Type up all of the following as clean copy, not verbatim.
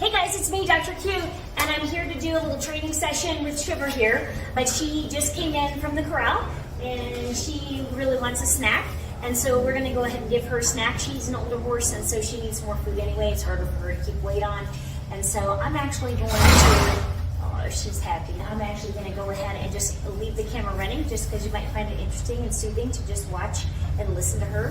Hey guys, it's me, Dr. Q, and I'm here to do a little training session with Sugar here. But she just came in from the corral, and she really wants a snack. And so we're gonna go ahead and give her a snack. She's an older horse, and so she needs more food anyway. It's harder for her to keep weight on. And so I'm actually going to, oh, she's happy. I'm actually gonna go ahead and just leave the camera running, just because you might find it interesting and soothing to just watch and listen to her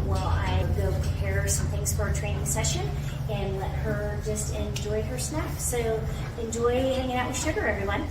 while I go prepare some things for our training session and let her just enjoy her snack. So enjoy hanging out with Sugar, everyone.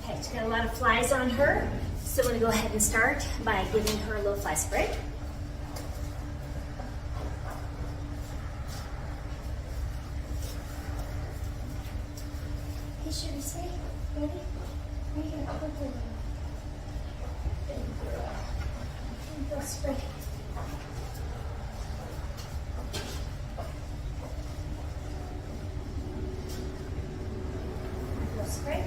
Okay, she's got a lot of flies on her, so I'm going to go ahead and start by giving her a little fly spray. Okay, Sugar, stay. Ready? Spray. Spray.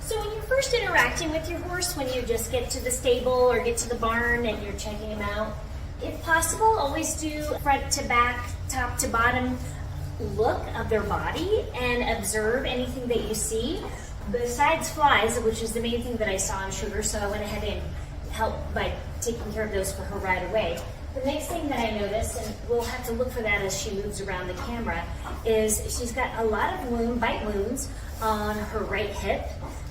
So when you're first interacting with your horse, when you just get to the stable or get to the barn and you're checking him out, if possible, always do front to back, top to bottom look of their body and observe anything that you see. Besides flies, which is the main thing that I saw in Sugar, so I went ahead and helped by taking care of those for her right away. The next thing that I noticed, and we'll have to look for that as she moves around the camera, is she's got a lot of bite wounds on her right hip.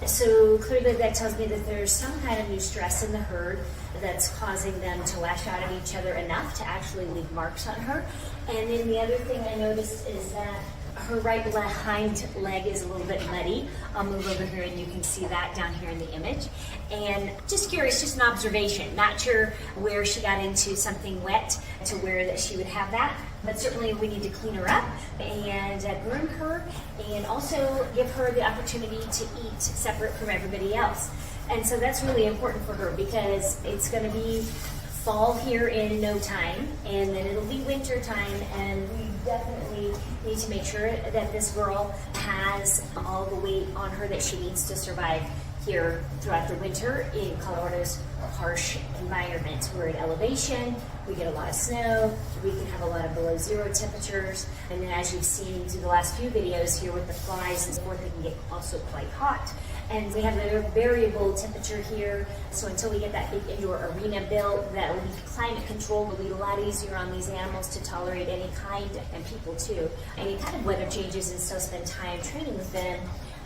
So clearly that tells me that there's some kind of new stress in the herd that's causing them to lash out at each other enough to actually leave marks on her. And then the other thing I noticed is that her right hind leg is a little bit muddy. I'll move over here and you can see that down here in the image. And just curious, just an observation. Not sure where she got into something wet to where that she would have that. But certainly we need to clean her up and groom her and also give her the opportunity to eat separate from everybody else. And so that's really important for her because it's going to be fall here in no time, and then it'll be winter time, and we definitely need to make sure that this girl has all the weight on her that she needs to survive here throughout the winter in Colorado's harsh environment. We're at elevation, we get a lot of snow, we can have a lot of below zero temperatures, and then as you've seen through the last few videos here with the flies and so forth, they can get also quite hot. And we have a variable temperature here, so until we get that big indoor arena built that will be climate controlled, it'll be a lot easier on these animals to tolerate any kind, and people too, any kind of weather changes, and so spend time training with them.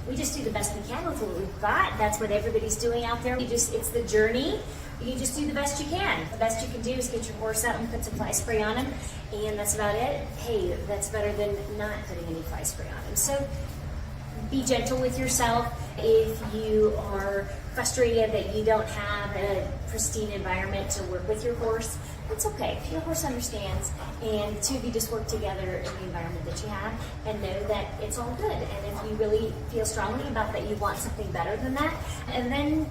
We just do the best we can with what we've got. That's what everybody's doing out there. It's the journey. You just do the best you can. The best you can do is get your horse out and put some fly spray on him, and that's about it. Hey, that's better than not putting any fly spray on him. So be gentle with yourself. If you are frustrated that you don't have a pristine environment to work with your horse, it's okay. Your horse understands, and the two of you just work together in the environment that you have and know that it's all good. And if you really feel strongly about that you want something better than that, and then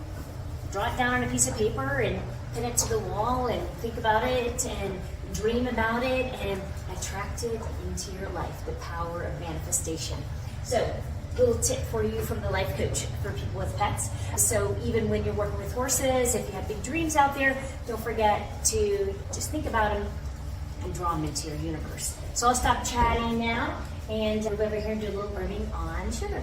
draw it down on a piece of paper and pin it to the wall and think about it and dream about it and attract it into your life, the power of manifestation. So, little tip for you from the life coach for people with pets. So even when you're working with horses, if you have big dreams out there, don't forget to just think about them and draw them into your universe. So I'll stop chatting now and move over here and do a little grooming on Sugar.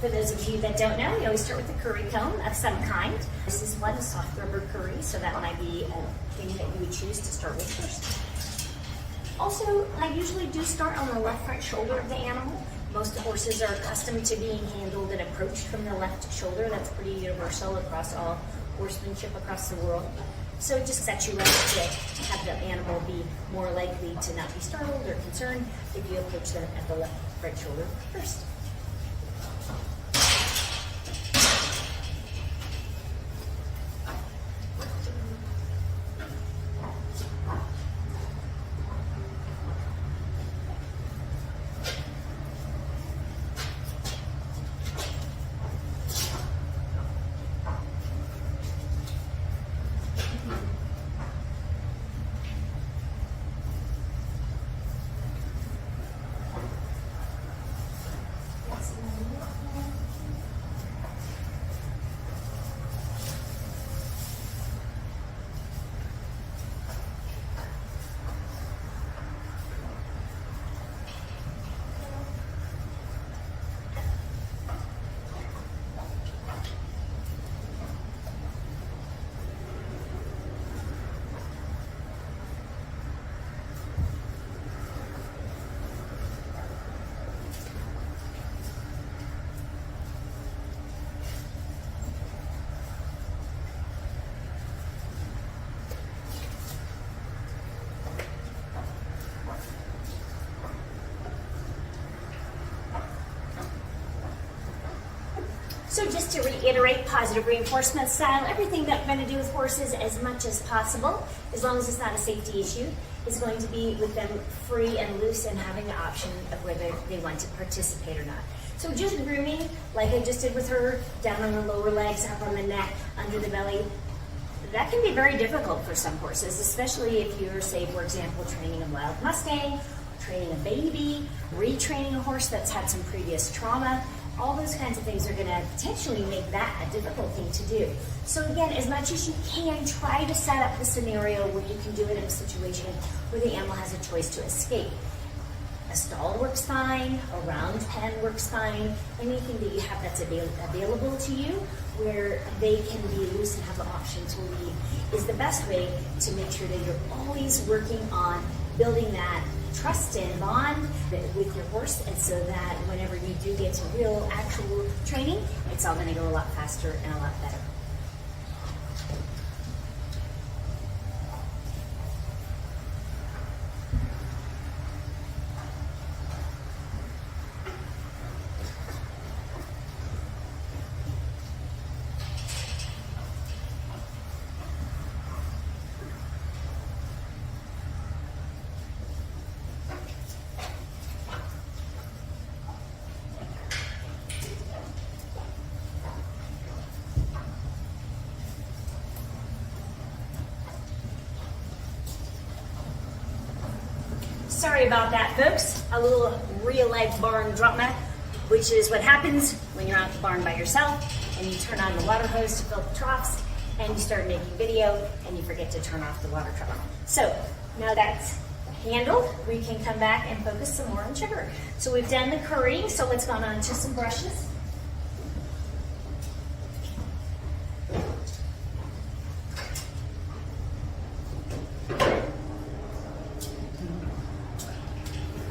For those of you that don't know, we always start with a curry comb of some kind. This is one, a soft rubber curry, so that might be a thing that you would choose to start with first. Also, I usually do start on the left front shoulder of the animal. Most horses are accustomed to being handled and approached from the left shoulder. That's pretty universal across all horsemanship across the world. So it just sets you up to have the animal be more likely to not be startled or concerned if you approach them at the left front shoulder first. So just to reiterate, positive reinforcement style, everything that we're going to do with horses as much as possible, as long as it's not a safety issue, is going to be with them free and loose and having the option of whether they want to participate or not. So just grooming, like I just did with her, down on the lower legs, up on the neck, under the belly, that can be very difficult for some horses, especially if you're, say, for example, training a wild mustang, training a baby, retraining a horse that's had some previous trauma. All those kinds of things are going to potentially make that a difficult thing to do. So again, as much as you can, try to set up the scenario where you can do it in a situation where the animal has a choice to escape. A stall works fine, a round pen works fine, anything that you have that's available to you where they can be loose and have the option to leave is the best way to make sure that you're always working on building that trust and bond with your horse, and so that whenever you do get to real actual training, it's all going to go a lot faster and a lot better. Sorry about that, folks. A little real-life barn drama, which is what happens when you're out the barn by yourself and you turn on the water hose to fill the troughs and you start making video and you forget to turn off the water trough. So now that's handled, we can come back and focus some more on sugar. So we've done the currying, so let's go on to some brushes.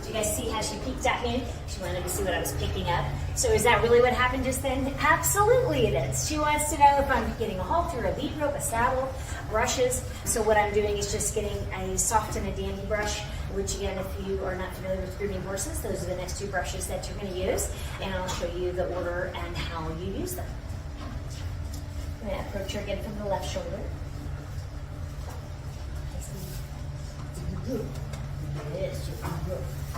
You guys see how she peeked at me? She wanted to see what I was picking up. So is that really what happened just then? Absolutely it is. She wants to know if I'm getting a halter, a lead rope, a saddle, brushes. So what I'm doing is just getting a soft and a dandy brush, which again, if you are not familiar with grooming horses, those are the next two brushes that you're going to use. And I'll show you the order and how you use them. I'm going to approach her again from the left shoulder. Yes,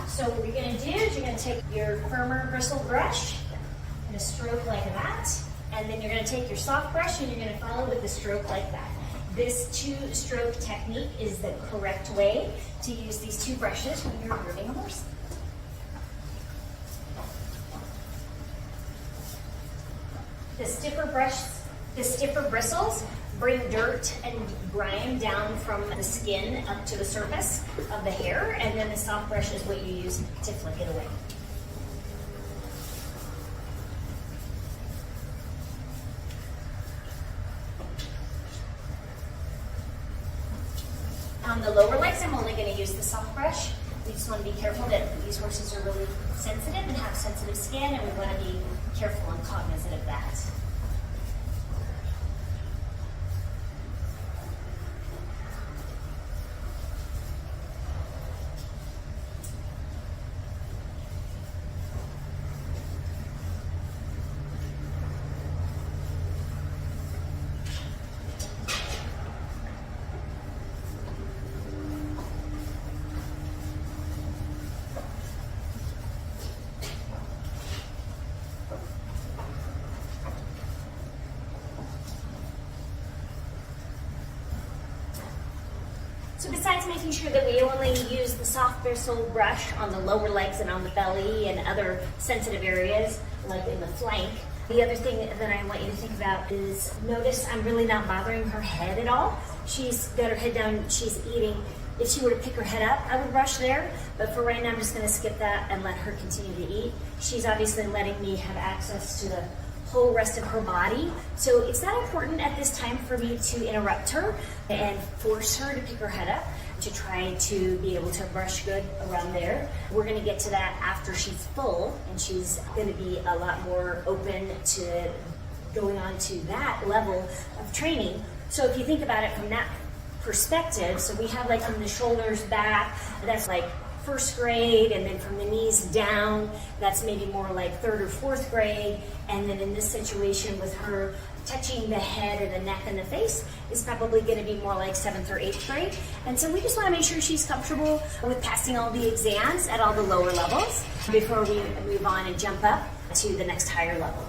so what you're going to do is you're going to take your firmer bristle brush and a stroke like that, and then you're going to take your soft brush and you're going to follow with a stroke like that. This two-stroke technique is the correct way to use these two brushes when you're grooming a horse. The stiffer bristles bring dirt and grime down from the skin up to the surface of the hair, and then the soft brush is what you use to flick it away. On the lower legs, I'm only going to use the soft brush. We just want to be careful that these horses are really sensitive and have sensitive skin, and we want to be careful and cognizant of that. So besides making sure that we only use the soft bristle brush on the lower legs and on the belly and other sensitive areas, like in the flank, the other thing that I want you to think about is notice I'm really not bothering her head at all. She's got her head down, she's eating. If she were to pick her head up, I would brush there, but for right now I'm just going to skip that and let her continue to eat. She's obviously letting me have access to the whole rest of her body. So it's not important at this time for me to interrupt her and force her to pick her head up to try to be able to brush good around there. We're going to get to that after she's full, and she's going to be a lot more open to going on to that level of training. So if you think about it from that perspective, so we have like from the shoulders back, that's like first grade, and then from the knees down, that's maybe more like third or fourth grade. And then in this situation with her touching the head or the neck and the face is probably going to be more like 7th or 8th grade. And so we just want to make sure she's comfortable with passing all the exams at all the lower levels before we move on and jump up to the next higher level.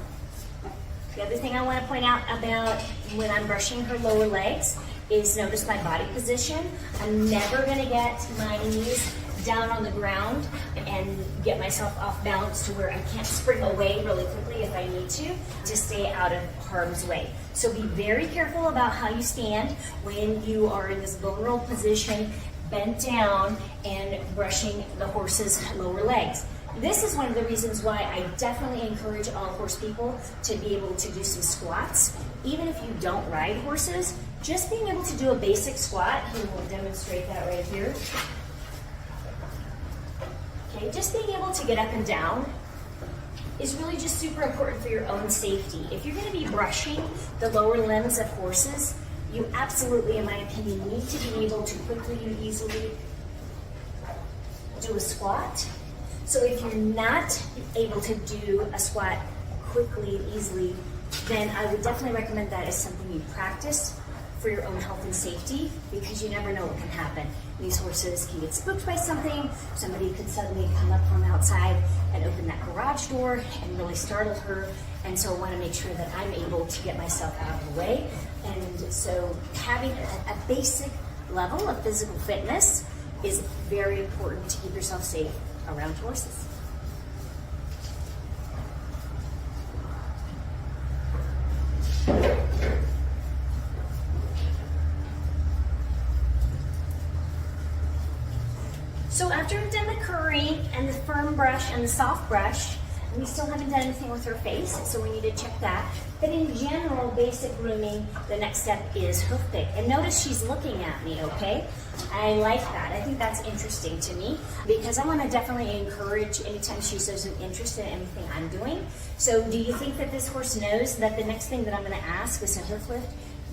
The other thing I want to point out about when I'm brushing her lower legs is notice my body position. I'm never going to get my knees down on the ground and get myself off balance to where I can't spring away really quickly if I need to stay out of harm's way. So be very careful about how you stand when you are in this vulnerable position, bent down and brushing the horse's lower legs. This is one of the reasons why I definitely encourage all horse people to be able to do some squats. Even if you don't ride horses, just being able to do a basic squat, and we'll demonstrate that right here. Okay, just being able to get up and down is really just super important for your own safety. If you're going to be brushing the lower limbs of horses, you absolutely, in my opinion, need to be able to quickly and easily do a squat. So if you're not able to do a squat quickly and easily, then I would definitely recommend that as something you practice for your own health and safety, because you never know what can happen. These horses can get spooked by something. Somebody could suddenly come up from outside and open that garage door and really startle her. And so I want to make sure that I'm able to get myself out of the way. And so having a basic level of physical fitness is very important to keep yourself safe around horses. So after we've done the curry and the firm brush and the soft brush, we still haven't done anything with her face, so we need to check that. But in general, basic grooming, the next step is hoof pick. And notice she's looking at me, okay? I like that. I think that's interesting to me because I want to definitely encourage anytime she shows an interest in anything I'm doing. So do you think that this horse knows that the next thing that I'm going to ask is a hoof lift?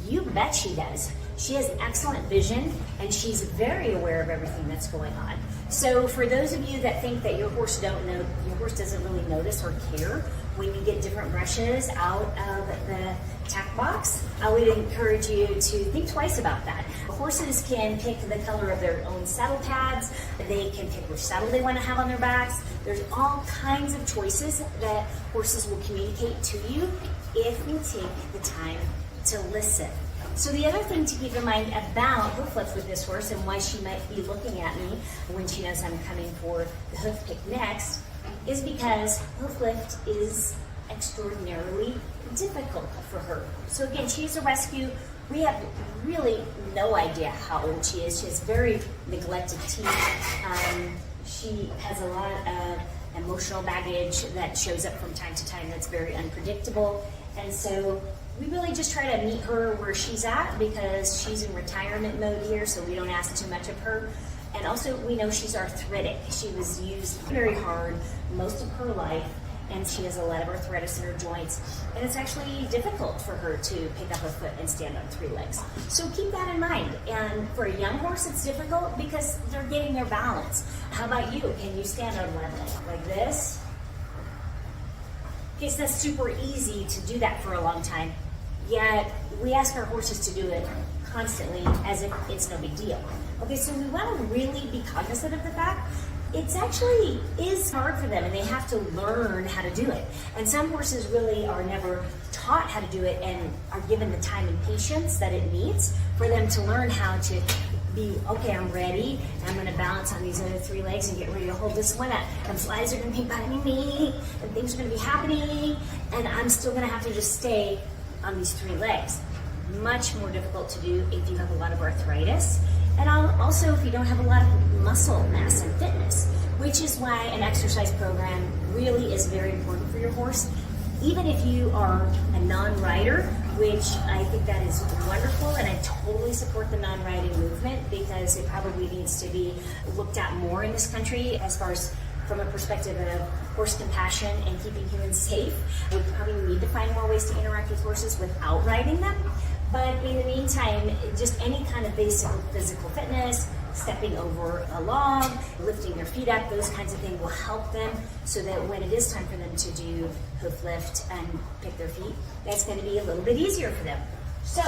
You bet she does. She has excellent vision and she's very aware of everything that's going on. So for those of you that think that your horse doesn't really notice or care when you get different brushes out of the tack box, I would encourage you to think twice about that. Horses can pick the color of their own saddle pads. They can pick which saddle they want to have on their backs. There's all kinds of choices that horses will communicate to you if you take the time to listen. So the other thing to keep in mind about hoof lift with this horse and why she might be looking at me when she knows I'm coming for the hoof pick next is because hoof lift is extraordinarily difficult for her. So again, she's a rescue. We have really no idea how old she is. She has very neglected teeth. She has a lot of emotional baggage that shows up from time to time that's very unpredictable. And so we really just try to meet her where she's at because she's in retirement mode here, so we don't ask too much of her. And also, we know she's arthritic. She was used very hard most of her life, and she has a lot of arthritis in her joints. And it's actually difficult for her to pick up a foot and stand on 3 legs. So keep that in mind. And for a young horse, it's difficult because they're getting their balance. How about you? Can you stand on 1 leg like this? Okay, so that's super easy to do that for a long time. Yet, we ask our horses to do it constantly as if it's no big deal. Okay, so we want to really be cognizant of the fact it's actually is hard for them and they have to learn how to do it. And some horses really are never taught how to do it and are given the time and patience that it needs for them to learn how to be, okay, I'm ready, and I'm going to balance on these other 3 legs and get ready to hold this one up. And flies are going to be biting me, and things are going to be happening, and I'm still going to have to just stay on these 3 legs. Much more difficult to do if you have a lot of arthritis, and also if you don't have a lot of muscle mass and fitness, which is why an exercise program really is very important for your horse. Even if you are a non-rider, which I think that is wonderful, and I totally support the non-riding movement because it probably needs to be looked at more in this country as far as from a perspective of horse compassion and keeping humans safe. We probably need to find more ways to interact with horses without riding them. But in the meantime, just any kind of basic physical fitness, stepping over a log, lifting their feet up, those kinds of things will help them so that when it is time for them to do hoof lift and pick their feet, that's going to be a little bit easier for them. So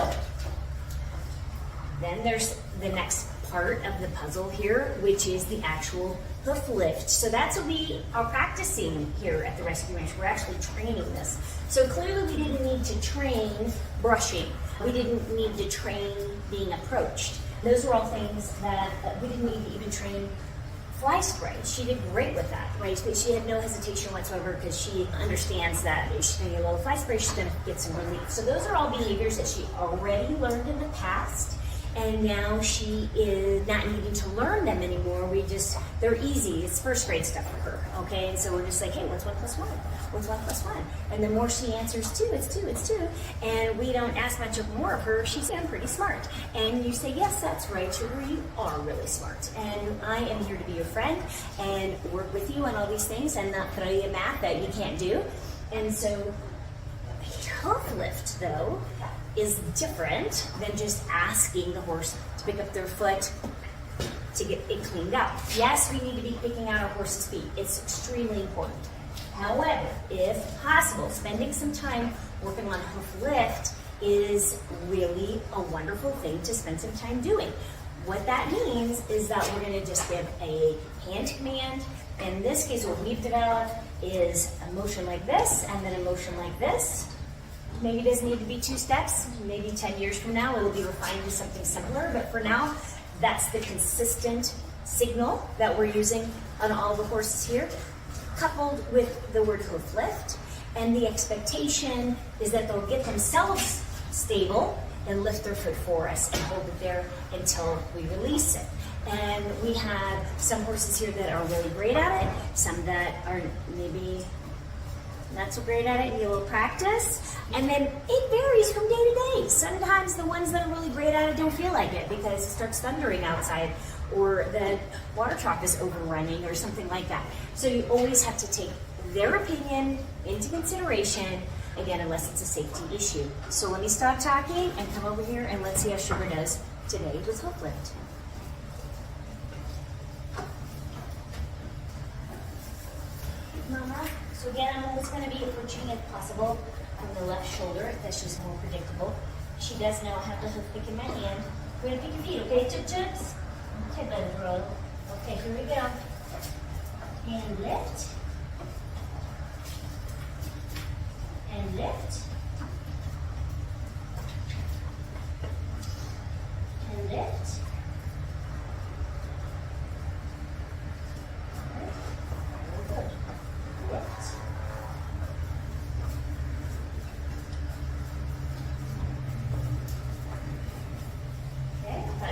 then there's the next part of the puzzle here, which is the actual hoof lift. So that's what we are practicing here at the Rescue Ranch. We're actually training this. So clearly we didn't need to train brushing. We didn't need to train being approached. Those were all things that we didn't need to even train fly spray. She did great with that, right? She had no hesitation whatsoever because she understands that if she's going to get a little fly spray, she's going to get some relief. So those are all behaviors that she already learned in the past. And now she is not needing to learn them anymore. They're easy. It's first grade stuff for her, okay? And so we're just like, hey, what's 1 + 1? What's 1 + 1? And the more she answers 2, it's 2, it's 2. And we don't ask much more of her. She's pretty smart. And you say, yes, that's right, sugar, you are really smart. And I am here to be your friend and work with you on all these things and not throw you math that you can't do. And so hoof lift, though, is different than just asking the horse to pick up their foot to get it cleaned up. Yes, we need to be picking out our horse's feet. It's extremely important. However, if possible, spending some time working on hoof lift is really a wonderful thing to spend some time doing. What that means is that we're going to just give a hand command. In this case, what we've developed is a motion like this and then a motion like this. Maybe it doesn't need to be 2 steps. Maybe 10 years from now, it'll be refined to something simpler. But for now, that's the consistent signal that we're using on all the horses here, coupled with the word hoof lift. And the expectation is that they'll get themselves stable and lift their foot for us and hold it there until we release it. And we have some horses here that are really great at it, some that are maybe not so great at it, need a little practice. And then it varies from day to day. Sometimes the ones that are really great at it don't feel like it because it starts thundering outside or the water trough is overrunning or something like that. So you always have to take their opinion into consideration, again, unless it's a safety issue. So let me stop talking and come over here and let's see how Sugar does today with hoof lift. Mama. So again, I'm always going to be approaching if possible from the left shoulder. That's just more predictable. She does now have the hoof pick in my hand. We're going to pick your feet, okay? Chip chips. Okay, buddy, bro. Okay, here we go. And lift. And lift. And lift.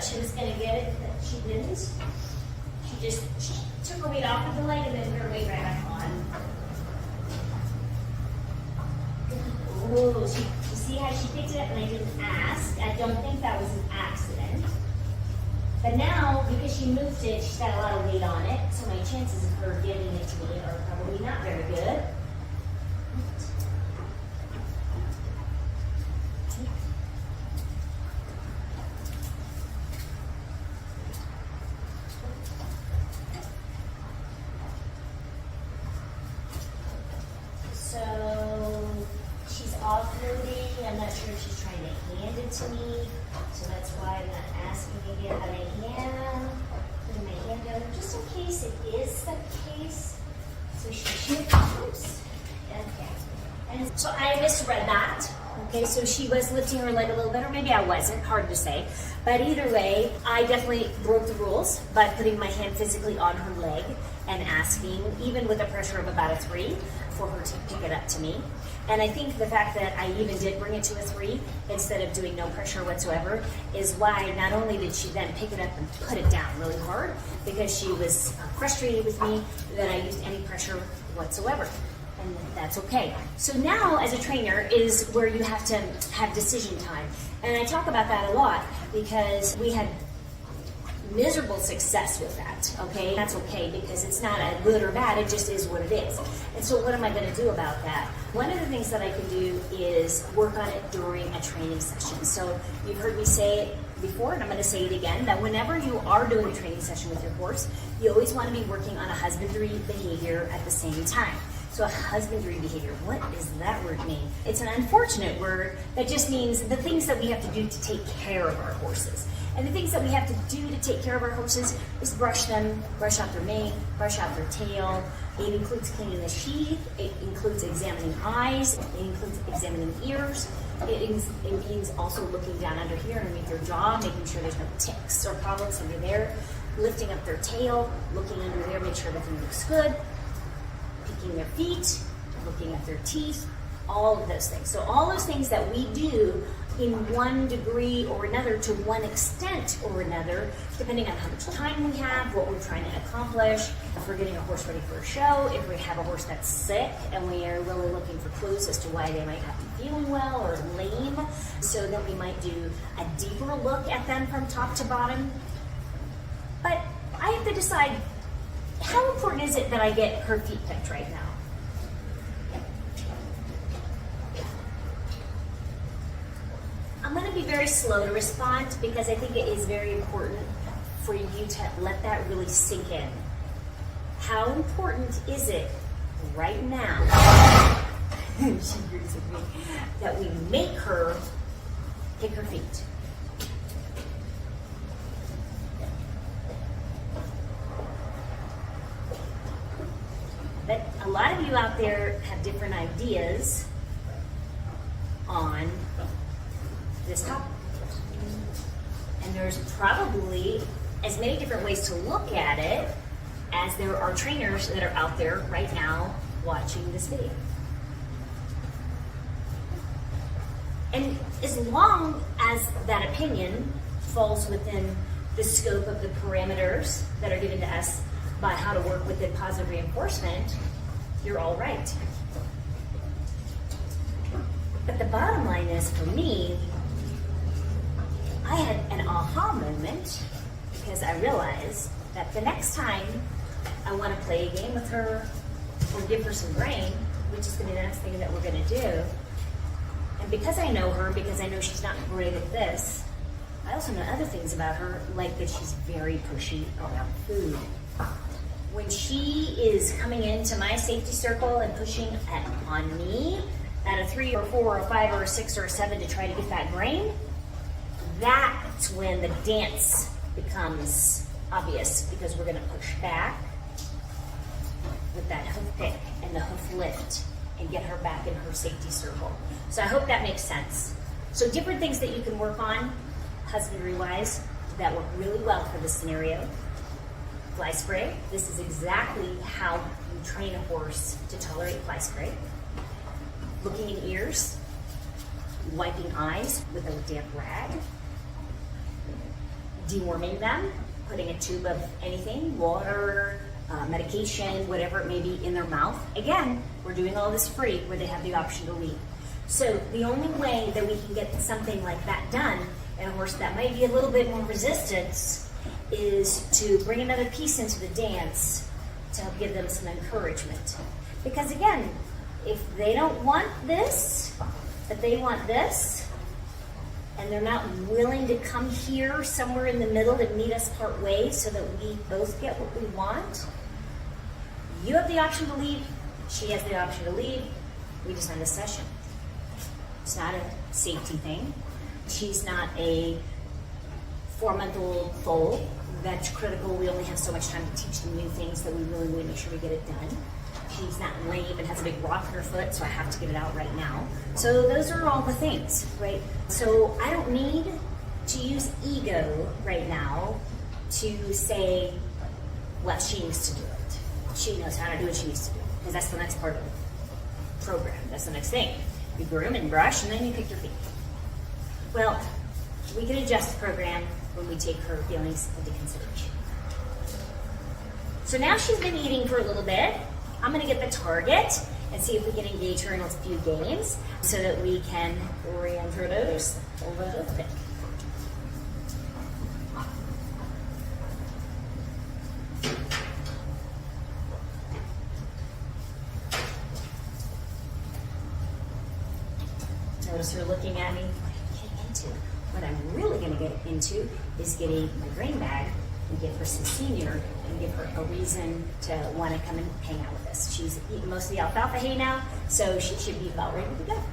She was going to get it, but she didn't. She took her weight off of the leg and then put her weight right back on. Oh, you see how she picked it up and I didn't ask? I don't think that was an accident. But now, because she moved it, she's got a lot of weight on it, so my chances of her giving it to me are probably not very good. Offloading. I'm not sure if she's trying to hand it to me, so that's why I'm not asking again. But I am putting my hand down just in case it is the case. So she should. Oops. Okay. And so I misread that. Okay, so she was lifting her leg a little bit, or maybe I wasn't. Hard to say. But either way, I definitely broke the rules by putting my hand physically on her leg and asking, even with a pressure of about a 3, for her to pick it up to me. And I think the fact that I even did bring it to a 3 instead of doing no pressure whatsoever is why not only did she then pick it up and put it down really hard because she was frustrated with me that I used any pressure whatsoever. And that's okay. So now as a trainer is where you have to have decision time. And I talk about that a lot because we had miserable success with that, okay? That's okay because it's not a good or bad, it just is what it is. And so what am I going to do about that? One of the things that I can do is work on it during a training session. So you've heard me say before, and I'm going to say it again, that whenever you are doing a training session with your horse, you always want to be working on a husbandry behavior at the same time. So a husbandry behavior, what does that word mean? It's an unfortunate word that just means the things that we have to do to take care of our horses. And the things that we have to do to take care of our horses is brush them, brush out their mane, brush out their tail. It includes cleaning the sheath. It includes examining eyes. It includes examining ears. It means also looking down under here underneath their jaw, making sure there's no ticks or problems under there, lifting up their tail, looking under there, make sure everything looks good, picking their feet, looking at their teeth, all of those things. So all those things that we do in one degree or another, to one extent or another, depending on how much time we have, what we're trying to accomplish, if we're getting a horse ready for a show, if we have a horse that's sick and we are really looking for clues as to why they might not be feeling well or lame, so then we might do a deeper look at them from top to bottom. But I have to decide, how important is it that I get her feet picked right now? I'm going to be very slow to respond because I think it is very important for you to let that really sink in. How important is it right now she agrees with me, that we make her pick her feet? But a lot of you out there have different ideas on this topic. And there's probably as many different ways to look at it as there are trainers that are out there right now watching this video. And as long as that opinion falls within the scope of the parameters that are given to us by how to work within positive reinforcement, you're all right. But the bottom line is, for me, I had an aha moment because I realized that the next time I want to play a game with her or give her some grain, which is going to be the next thing that we're going to do, and because I know her, because I know she's not great at this, I also know other things about her, like that she's very pushy around food. When she is coming into my safety circle and pushing on me at a 3 or 4 or a 5 or a 6 or a 7 to try to get that grain, that's when the dance becomes obvious, because we're going to push back with that hoof pick and the hoof lift and get her back in her safety circle. So I hope that makes sense. So different things that you can work on husbandry-wise that work really well for this scenario. Fly spray. This is exactly how you train a horse to tolerate fly spray. Looking in ears, wiping eyes with a damp rag, deworming them, putting a tube of anything, water, medication, whatever it may be, in their mouth. Again, we're doing all this free where they have the option to leave. So the only way that we can get something like that done in a horse that might be a little bit more resistance is to bring another piece into the dance to help give them some encouragement. Because again, if they don't want this, but they want this, and they're not willing to come here somewhere in the middle and meet us part way so that we both get what we want, you have the option to leave, she has the option to leave, we just end the session. It's not a safety thing. She's not a 4-month-old foal that's critical. We only have so much time to teach them new things that we really want to make sure we get it done. She's not lame and has a big rock in her foot, so I have to get it out right now. So those are all the things, right? So I don't need to use ego right now to say, well, she needs to do it. She knows how to do what she needs to do, because that's the next part of the program. That's the next thing. You groom and brush, and then you pick your feet. Well, we can adjust the program when we take her feelings into consideration. So now she's been eating for a little bit. I'm going to get the target and see if we can engage her in a few games so that we can reintroduce the hoof pick. Notice her looking at me. What are you getting into? what I'm really going to get into is getting my grain bag and give her some senior and give her a reason to want to come and hang out with us. She's eating most of the alfalfa hay now, so she should be about ready to go.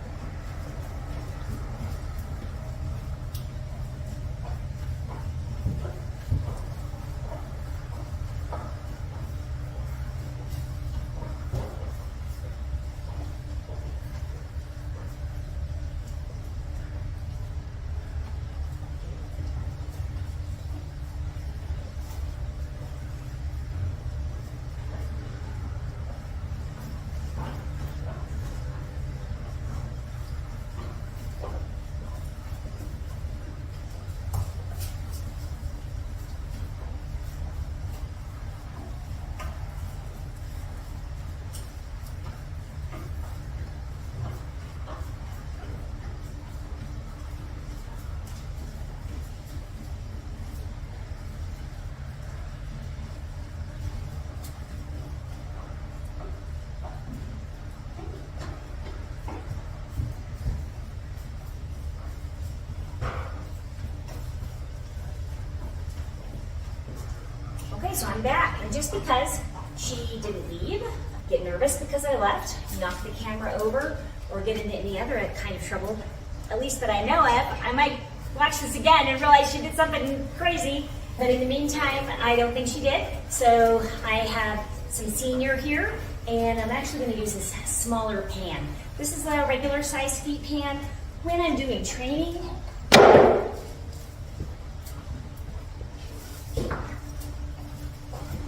Okay, so I'm back, and just because she didn't leave, get nervous because I left, knock the camera over, or get into any other kind of trouble, at least that I know of, I might watch this again and realize she did something crazy, but in the meantime, I don't think she did. So I have some senior here, and I'm actually going to use this smaller pan. This is a regular size feed pan. When I'm doing training,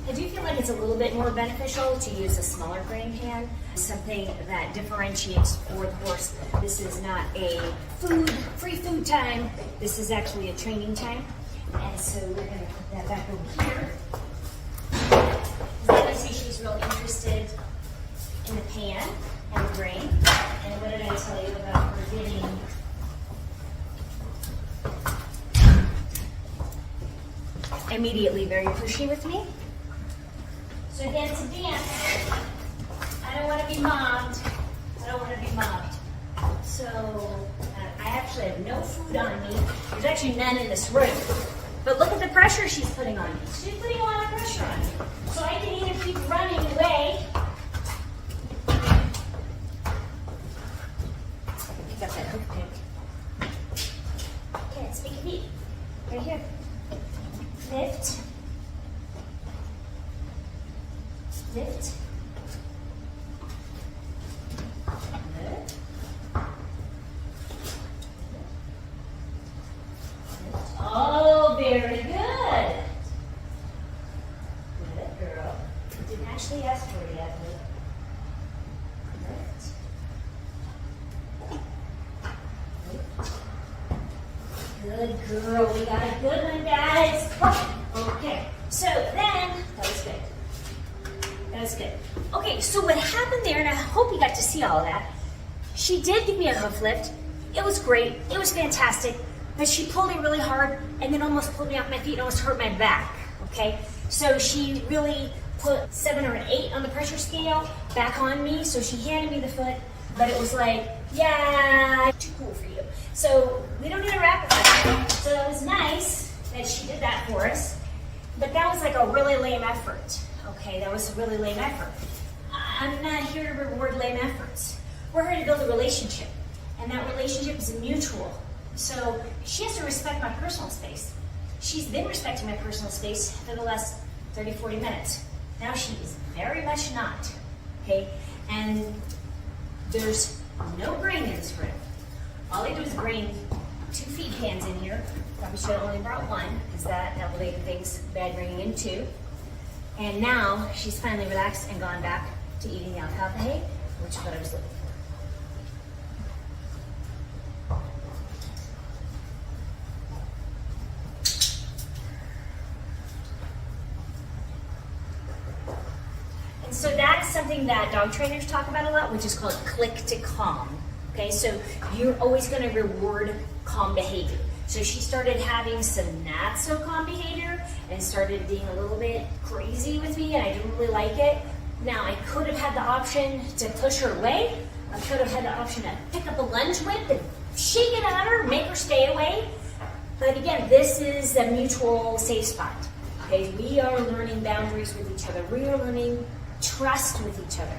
I do feel like it's a little bit more beneficial to use a smaller grain pan, something that differentiates for the horse. This is not a free food time. This is actually a training time. And so we're going to put that back over here. Obviously she's real interested in the pan and the grain. And what did I tell you about her getting immediately very pushy with me? So again, it's a dance. I don't want to be mobbed. I don't want to be mobbed. So I actually have no food on me. There's actually none in this room. But look at the pressure she's putting on me. She's putting a lot of pressure on me. So I can either keep running away. Pick up that hook pick. Okay, let's make a beat. Right here. Lift. Lift. Lift. Oh, very good. Good girl. I didn't actually ask for it yet. Lift. Good girl. We got a good one, guys. Okay. So then, that was good. That was good. Okay, so what happened there, and I hope you got to see all of that, she did give me a hoof lift. It was great. It was fantastic. But she pulled me really hard and then almost pulled me off my feet and almost hurt my back. Okay? So she really put 7 or an 8 on the pressure scale back on me. So she handed me the foot, but it was like, yeah, too cool for you. So we don't need a wrap around. So that was nice that she did that for us. But that was like a really lame effort. Okay, that was a really lame effort. I'm not here to reward lame efforts. We're here to build a relationship, and that relationship is mutual. So she has to respect my personal space. She's been respecting my personal space for the last 30, 40 minutes. Now she is very much not, okay? And there's no grain in this room. All I do is bring 2 feed pans in here. Probably should have only brought 1, because that elevated things bad bringing in 2. And now she's finally relaxed and gone back to eating the alfalfa hay, which is what I was looking for. And so that is something that dog trainers talk about a lot, which is called click to calm. Okay, so you're always going to reward calm behavior. So she started having some not so calm behavior and started being a little bit crazy with me, and I didn't really like it. Now, I could have had the option to push her away. I could have had the option to pick up a lunge whip and shake it at her, make her stay away. But again, this is a mutual safe spot. Okay, we are learning boundaries with each other. We are learning trust with each other.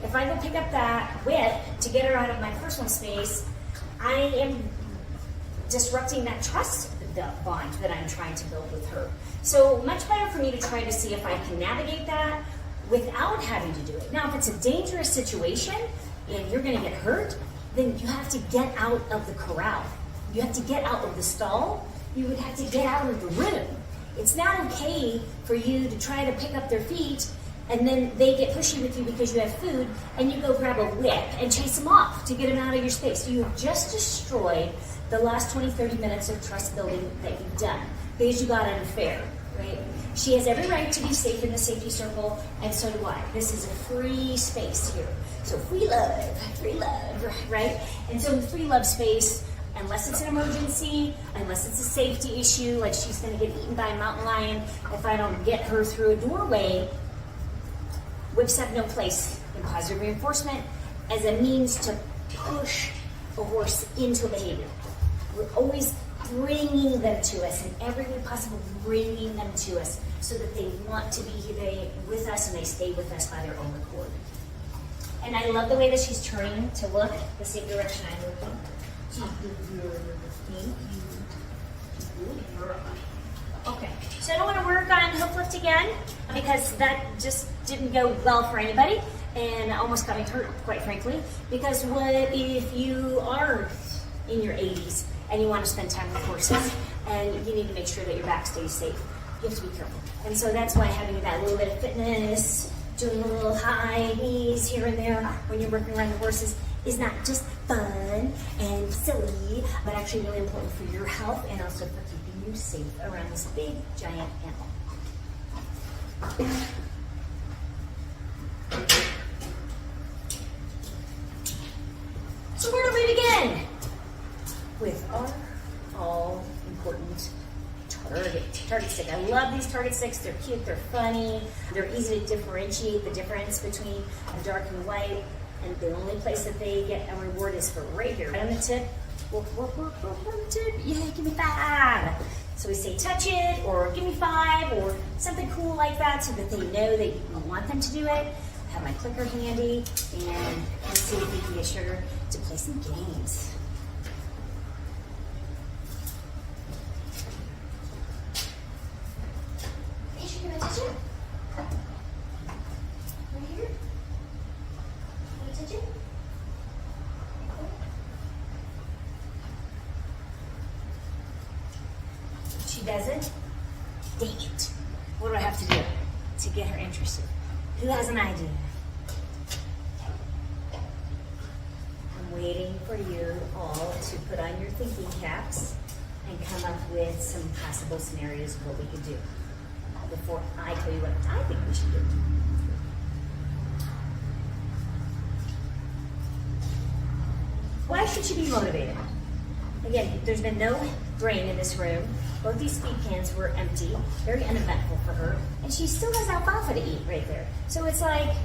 If I go pick up that whip to get her out of my personal space, I am disrupting that trust bond that I'm trying to build with her. So much better for me to try to see if I can navigate that without having to do it. Now, if it's a dangerous situation and you're gonna get hurt, then you have to get out of the corral. You have to get out of the stall. You would have to get out of the room. It's not okay for you to try to pick up their feet and then they get pushy with you because you have food and you go grab a whip and chase them off to get them out of your space. You have just destroyed the last 20, 30 minutes of trust building that you've done because you got unfair, right? She has every right to be safe in the safety circle, and so do I. This is a free space here. So free love, right? And so in the free love space, unless it's an emergency, unless it's a safety issue, like she's gonna get eaten by a mountain lion, if I don't get her through a doorway, whips have no place in positive reinforcement as a means to push a horse into a behavior. We're always bringing them to us in every way possible, bringing them to us so that they want to be here with us and they stay with us by their own accord. And I love the way that she's turning to look the same direction I'm looking. Okay, so I don't want to work on hoof lift again because that just didn't go well for anybody and almost got me hurt, quite frankly. Because what if you are in your 80s and you want to spend time with horses and you need to make sure that your back stays safe? You have to be careful. And so that's why having that little bit of fitness, doing a little high knees here and there when you're working around the horses is not just fun and silly, but actually really important for your health and also for keeping you safe around this big, giant animal. So where do we begin? With our all-important target stick. I love these target sticks. They're cute, they're funny, they're easy to differentiate the difference between a dark and white, and the only place that they get a reward is for right here, right on the tip. Yeah, give me 5. So we say touch it, or give me 5, or something cool like that so that they know that you want them to do it. I have my clicker handy, and let's see if we can get Sugar to play some games. Hey, Sugar, can I touch it? Right here? Can I touch it? She doesn't? Dang it. What do I have to do to get her interested? Who has an idea? I'm waiting for you all to put on your thinking caps and come up with some possible scenarios of what we could do before I tell you what I think we should do. Why should she be motivated? Again, there's been no brain in this room. Both these feed cans were empty, very uneventful for her, and she still has alfalfa to eat right there. So it's like,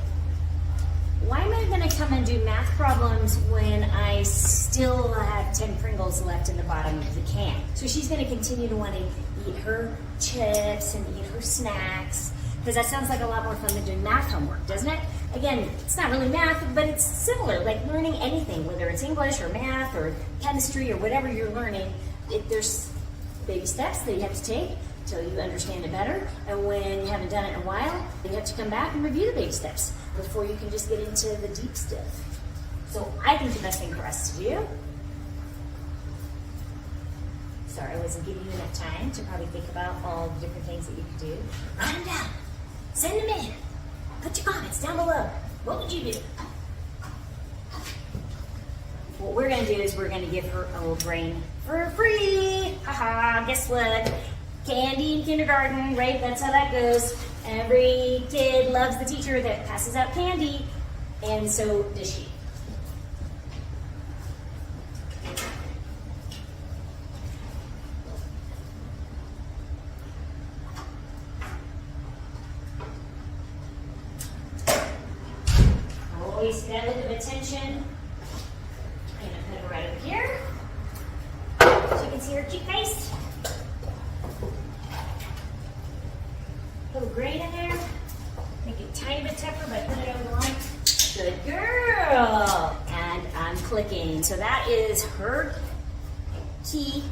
why am I going to come and do math problems when I still have 10 Pringles left in the bottom of the can? So she's going to continue to want to eat her chips and eat her snacks, because that sounds like a lot more fun than doing math homework, doesn't it? Again, it's not really math, but it's similar, like learning anything, whether it's English or math or chemistry or whatever you're learning. There's baby steps that you have to take until you understand it better, and when you haven't done it in a while, you have to come back and review the baby steps before you can just get into the deep stuff. So I think the best thing for us to do, sorry, I wasn't giving you enough time to probably think about all the different things that you could do. Write them down, send them in, put your comments down below. What would you do? What we're going to do is we're going to give her a little brain for free. Haha, guess what? Candy in kindergarten, right? That's how that goes. Every kid loves the teacher that passes out candy, and so does she. Always that look of attention. I'm going to put it right over here. So you can can see her cute face. Little grain in there. Make it a tiny bit tougher, but put it over the line. Good girl. And I'm clicking. So that is her key,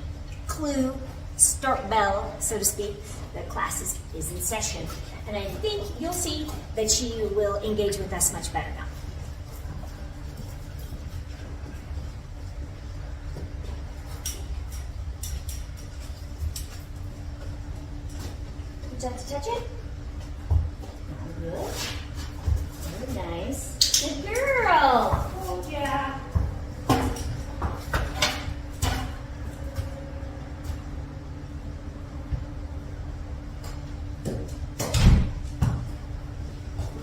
clue, start bell, so to speak. The class is in session. And I think you'll see that she will engage with us much better now. Just touch it. Good. Very nice. Good girl. Oh, yeah.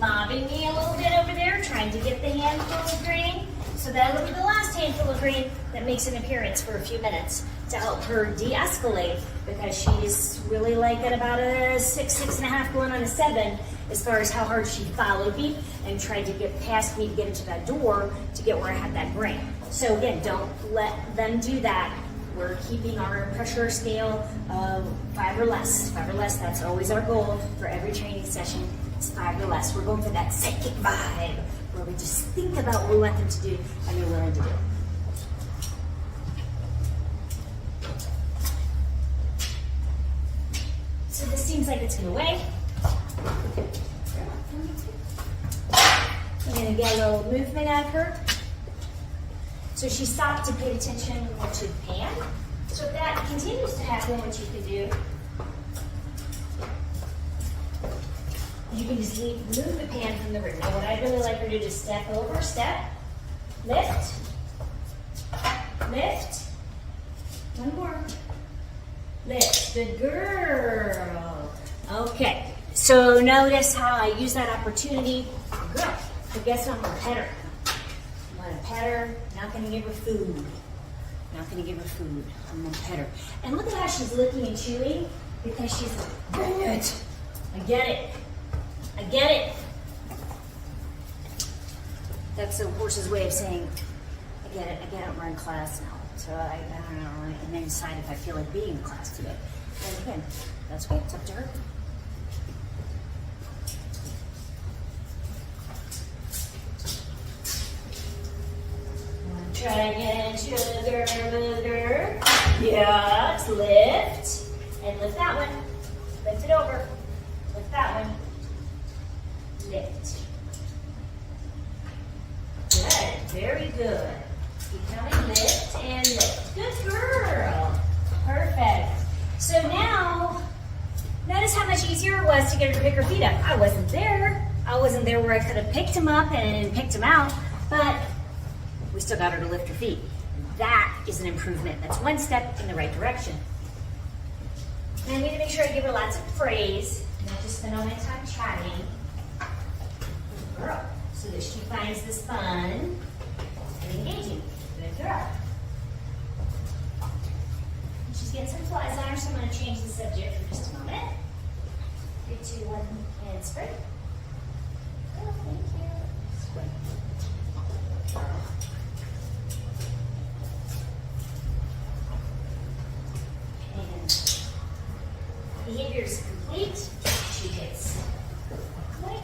Mobbing me a little bit over there, trying to get the handful of grain. So that'll be the last handful of grain that makes an appearance for a few minutes to help her de-escalate, because she's really like at about a 6.5 going on a 7 as far as how hard she followed me and tried to get past me to get into that door to get where I had that grain. So again, don't let them do that. We're keeping our pressure scale of 5 or less. 5 or less, that's always our goal for every training session. It's 5 or less. We're going for that psychic vibe where we just think about what we want them to do and they're willing to do it. So this seems like it's going to weigh. I'm going to get a little movement out of her. So she stopped and paid attention to the pan. So if that continues to happen, what you can do, you can just move the pan from the root. Now what I'd really like her to do is step over, step, lift, lift, one more, lift. Good girl. Okay, so notice how I use that opportunity. Good. So guess what? I'm going to pet her. I'm going to pet her. Not going to give her food. Not going to give her food. I'm going to pet her. And look at how she's licking and chewing, because she's like, bring it. I get it. I get it. That's the horse's way of saying, I get it, we're in class now. So I don't know, and then decide if I feel like being in class today. And again, that's okay, it's up to her. Try again, sugar, booger. Yes, lift. And lift that one. Lift it over. Lift that one. Lift. Good, very good. Keep coming, lift and lift. Good girl. Perfect. So now, notice how much easier it was to get her to pick her feet up. I wasn't there. I wasn't there where I could have picked him up and picked him out, but we still got her to lift her feet. That is an improvement. That's one step in the right direction. And I need to make sure I give her lots of praise, not just spend all my time chatting. Good girl. So that she finds this fun and engaging. Good girl. She's getting some flies on her, so I'm going to change the subject for just a moment. 3, 2, 1, and spray. Oh, thank you. Spray. Behavior is complete. She hits click.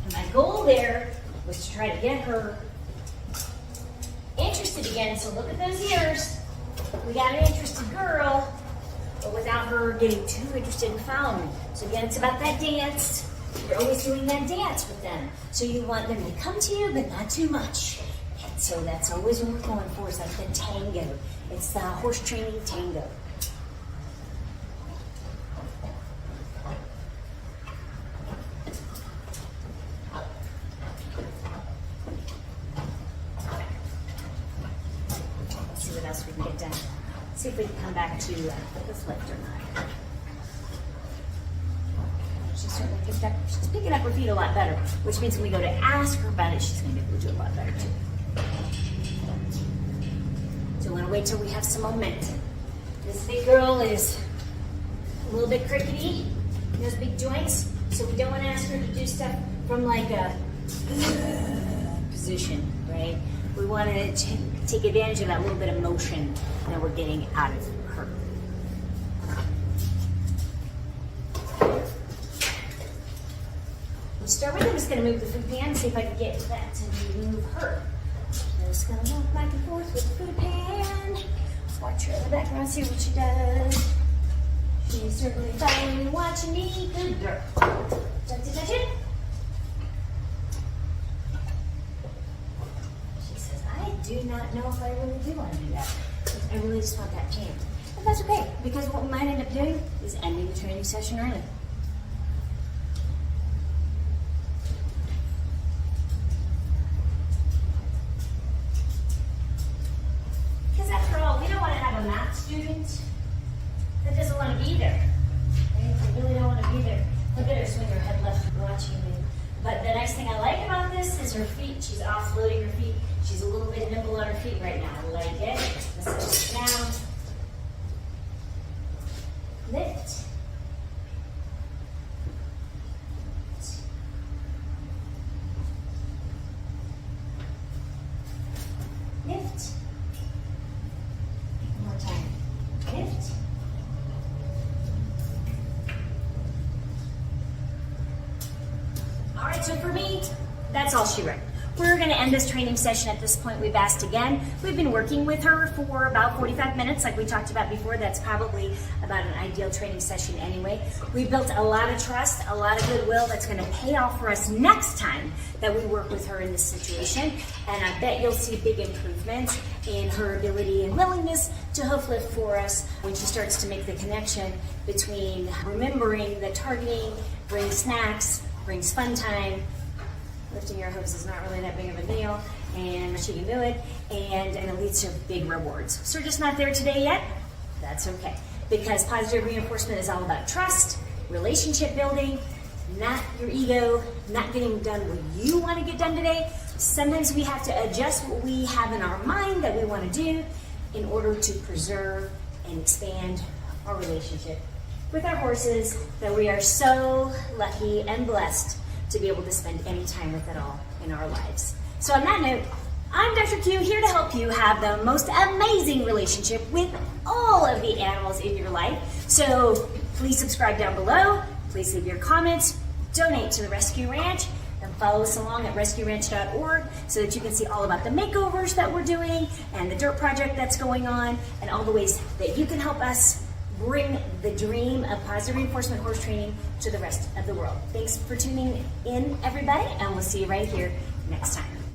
And my goal there was to try to get her interested again. So look at those ears. We got an interested girl, but without her getting too interested in following. So again, it's about that dance. You're always doing that dance with them. So you want them to come to you, but not too much. And so that's always what we're going for, is like the tango. It's the horse training tango. Let's see what else we can get done. See if we can come back to this lift or not. She's certainly picked up. She's picking up her feet a lot better, which means when we go to ask her about it, she's going to be able to do a lot better too. So we're going to wait till we have some momentum. This big girl is a little bit crickety, those big joints, so we don't want to ask her to do stuff from like a position, right? we want to take advantage of that little bit of motion that we're getting out of her. To start with, I'm just going to move the food pan and see if I can get that to move her. Just going to walk back and forth with the food pan. Watch her in the background, see what she does. She's certainly following and watching me. Good girl. Touch it, touch it. She says, I do not know if I really do want to do that. I really just want that pan. But that's okay, because what we might end up doing is ending the training session early. Because after all, we don't want to have a math student that doesn't want to be there. Right? They really don't want to be there. Look at her swing her head left watching me. But the nice thing I like about this is her feet. She's offloading her feet. She's a little bit nimble on her feet right now. I like it. Let's sit down. Lift. Lift. One more time. Lift. All right, so for me, that's all she wrote. We're going to end this training session at this point. We've asked again. We've been working with her for about 45 minutes, like we talked about before. That's probably about an ideal training session anyway. We built a lot of trust, a lot of goodwill that's going to pay off for us next time that we work with her in this situation. And I bet you'll see big improvements in her ability and willingness to hoof lift for us when she starts to make the connection between remembering that targeting brings snacks, brings fun time. Lifting your hooves is not really that big of a deal, and she can do it, and it leads to big rewards. So we're just not there today yet. That's okay, because positive reinforcement is all about trust, relationship building, not your ego, not getting done what you want to get done today. Sometimes we have to adjust what we have in our mind that we want to do in order to preserve and expand our relationship with our horses that we are so lucky and blessed to be able to spend any time with at all in our lives. So on that note, I'm Dr. Q, here to help you have the most amazing relationship with all of the animals in your life. So please subscribe down below, please leave your comments, donate to the Rescue Ranch, and follow us along at resqranch.org so that you can see all about the makeovers that we're doing and the dirt project that's going on and all the ways that you can help us bring the dream of positive reinforcement horse training to the rest of the world. Thanks for tuning in, everybody, and we'll see you right here next time.